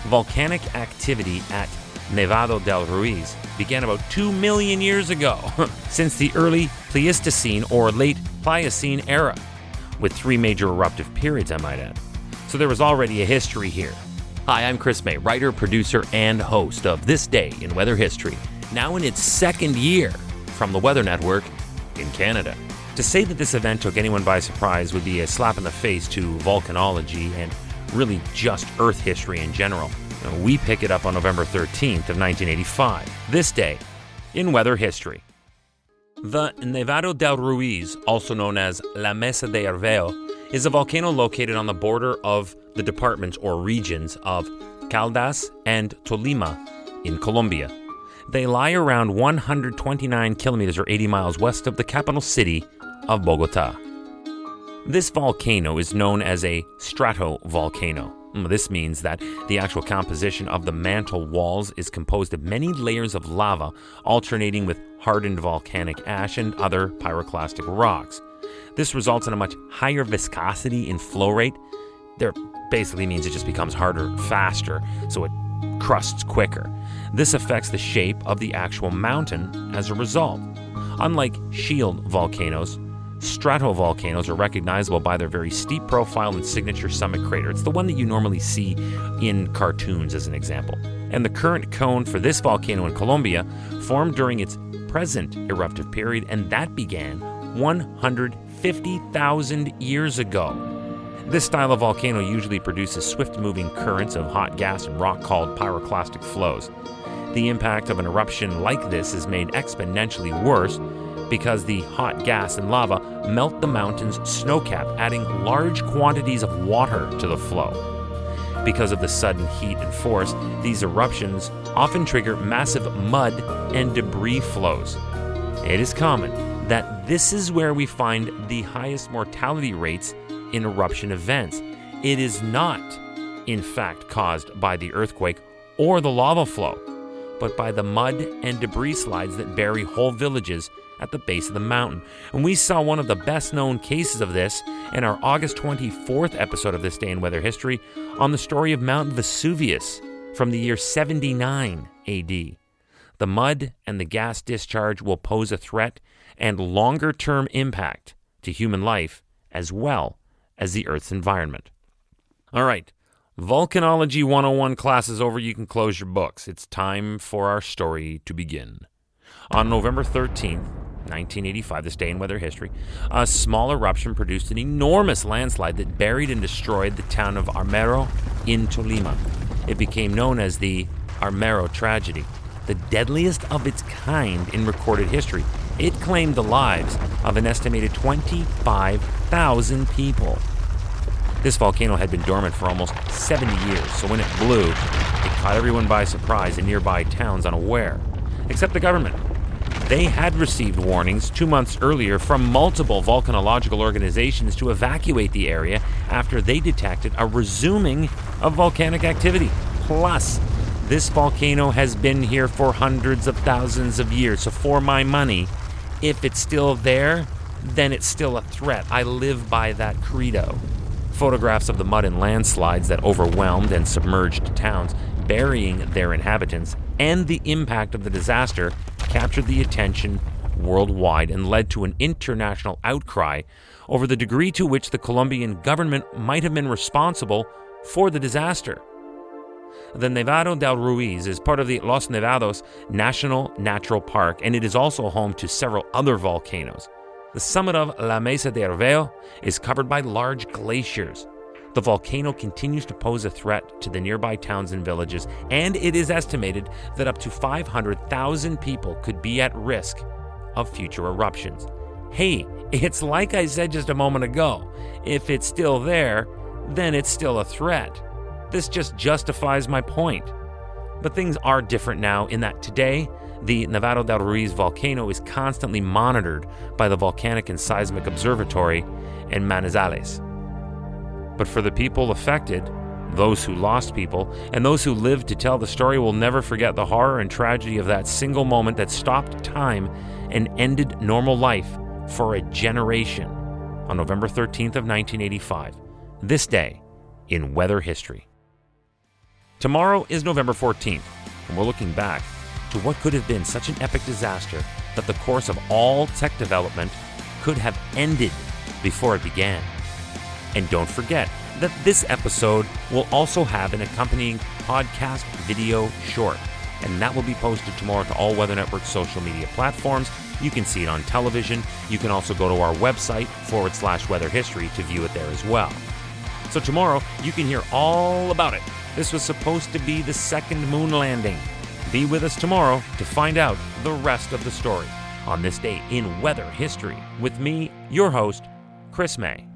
Volcanic activity at Nevado del Ruiz began about 2 million years ago, since the Early Pleistocene or Late Pliocene era, with 3 major eruptive periods, I might add. So there was already a history here. Hi, I'm Chris May, writer, producer, and host of This Day in Weather History, now in its 2nd year from the Weather Network in Canada. To say that this event took anyone by surprise would be a slap in the face to volcanology and really just Earth history in general. We pick it up on November 13th of 1985, this day in weather history. The Nevado del Ruiz, also known as La Mesa de Armero, is a volcano located on the border of the departments or regions of Caldas and Tolima in Colombia. They lie around 129 kilometers or 80 miles west of the capital city of Bogota. This volcano is known as a stratovolcano. This means that the actual composition of the mantle walls is composed of many layers of lava alternating with hardened volcanic ash and other pyroclastic rocks. This results in a much higher viscosity in flow rate. There basically means it just becomes harder faster, so it crusts quicker. This affects the shape of the actual mountain as a result. Unlike shield volcanoes, stratovolcanoes are recognizable by their very steep profile and signature summit crater. It's the one that you normally see in cartoons, as an example. And the current cone for this volcano in Colombia formed during its present eruptive period, and that began 150,000 years ago. This style of volcano usually produces swift-moving currents of hot gas and rock called pyroclastic flows. The impact of an eruption like this is made exponentially worse because the hot gas and lava melt the mountain's snowcap, adding large quantities of water to the flow. Because of the sudden heat and force, these eruptions often trigger massive mud and debris flows. It is common that this is where we find the highest mortality rates in eruption events. It is not, in fact, caused by the earthquake or the lava flow, but by the mud and debris slides that bury whole villages at the base of the mountain. And we saw one of the best known cases of this in our August 24th episode of This Day in Weather History on the story of Mount Vesuvius from the year 79 AD. The mud and the gas discharge will pose a threat and longer-term impact to human life as well as the Earth's environment. All right, Volcanology 101 class is over. You can close your books. It's time for our story to begin. On November 13th, 1985, this day in weather history, a small eruption produced an enormous landslide that buried and destroyed the town of Armero in Tolima. It became known as the Armero tragedy, the deadliest of its kind in recorded history. It claimed the lives of an estimated 25,000 people. This volcano had been dormant for almost 70 years, so when it blew, it caught everyone by surprise and nearby towns unaware, except the government. They had received warnings 2 months earlier from multiple volcanological organizations to evacuate the area after they detected a resuming of volcanic activity. Plus, this volcano has been here for hundreds of thousands of years, so for my money, if it's still there, then it's still a threat. I live by that credo. Photographs of the mud and landslides that overwhelmed and submerged towns, burying their inhabitants, and the impact of the disaster captured the attention worldwide and led to an international outcry over the degree to which the Colombian government might have been responsible for the disaster. The Nevado del Ruiz is part of the Los Nevados National Natural Park, and it is also home to several other volcanoes. The summit of La Mesa de Armero is covered by large glaciers. The volcano continues to pose a threat to the nearby towns and villages, and it is estimated that up to 500,000 people could be at risk of future eruptions. Hey, it's like I said just a moment ago. If it's still there, then it's still a threat. This just justifies my point. But things are different now in that today, the Nevado del Ruiz volcano is constantly monitored by the Volcanic and Seismic Observatory in Manizales. But for the people affected, those who lost people, and those who lived to tell the story will never forget the horror and tragedy of that single moment that stopped time and ended normal life for a generation on November 13th of 1985, this day in weather history. Tomorrow is November 14th, and we're looking back to what could have been such an epic disaster that the course of all tech development could have ended before it began. And don't forget that this episode will also have an accompanying podcast video short, and that will be posted tomorrow to all Weather Network's social media platforms. You can see it on television. You can also go to our website /weather history to view it there as well. So tomorrow, you can hear all about it. This was supposed to be the second moon landing. Be with us tomorrow to find out the rest of the story on this day in weather history with me, your host, Chris May.